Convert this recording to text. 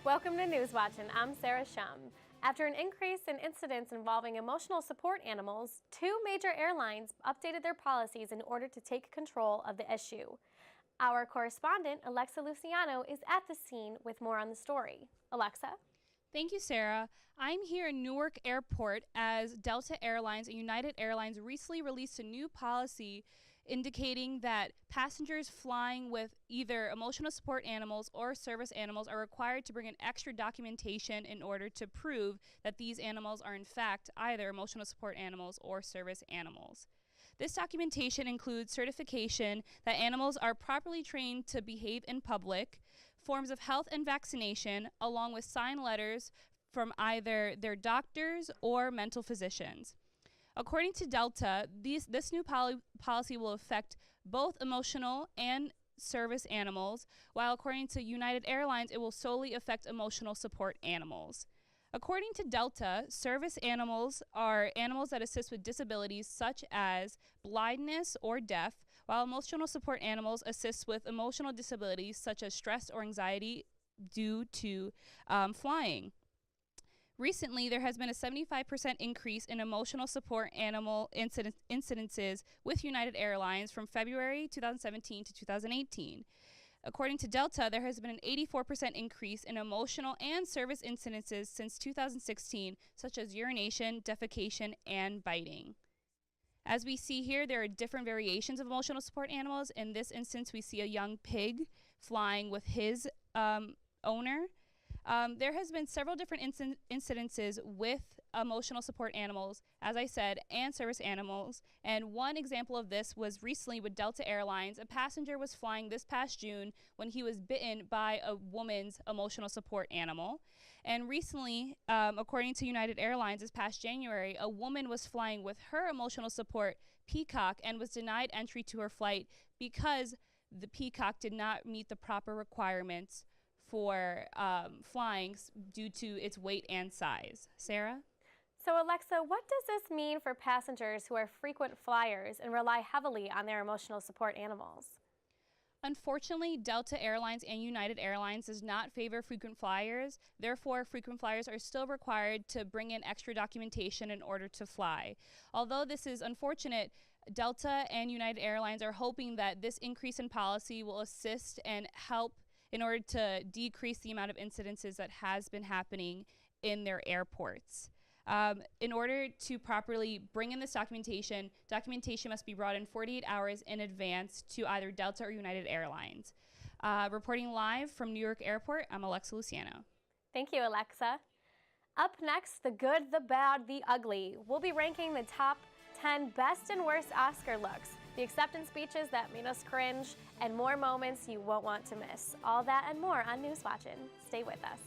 Welcome to Newswatchin'. I'm Sarah Shum. After an increase in incidents involving emotional support animals, two major airlines updated their policies in order to take control of the issue. Our correspondent, Alexa Luciano, is at the scene with more on the story. Alexa? Thank you, Sarah. I'm here in Newark Airport as Delta Airlines and United Airlines recently released a new policy indicating that passengers flying with either emotional support animals or service animals are required to bring in extra documentation in order to prove that these animals are in fact either emotional support animals or service animals. This documentation includes certification that animals are properly trained to behave in public, forms of health and vaccination, along with signed letters from either their doctors or mental physicians. According to Delta, this new policy will affect both emotional and service animals, while according to United Airlines, it will solely affect emotional support animals. According to Delta, service animals are animals that assist with disabilities such as blindness or deaf, while emotional support animals assist with emotional disabilities such as stress or anxiety due to flying. Recently, there has been a 75% increase in emotional support animal incidences with United Airlines from February 2017 to 2018. According to Delta, there has been an 84% increase in emotional and service incidences since 2016, such as urination, defecation, and biting. As we see here, there are different variations of emotional support animals. In this instance, we see a young pig flying with his owner. There has been several different incidences with emotional support animals, as I said, and service animals. And one example of this was recently with Delta Airlines. A passenger was flying this past June when he was bitten by a woman's emotional support animal. And recently, according to United Airlines, this past January, a woman was flying with her emotional support peacock and was denied entry to her flight because the peacock did not meet the proper requirements for flying due to its weight and size. Sarah? So Alexa, what does this mean for passengers who are frequent flyers and rely heavily on their emotional support animals? Unfortunately, Delta Airlines and United Airlines does not favor frequent flyers. Therefore, frequent flyers are still required to bring in extra documentation in order to fly. Although this is unfortunate, Delta and United Airlines are hoping that this increase in policy will assist and help in order to decrease the amount of incidences that has been happening in their airports. In order to properly bring in this documentation must be brought in 48 hours in advance to either Delta or United Airlines. Reporting live from New York Airport, I'm Alexa Luciano. Thank you, Alexa. Up next, the good, the bad, the ugly. We'll be ranking the top 10 best and worst Oscar looks, the acceptance speeches that made us cringe, and more moments you won't want to miss. All that and more on Newswatchin'. Stay with us.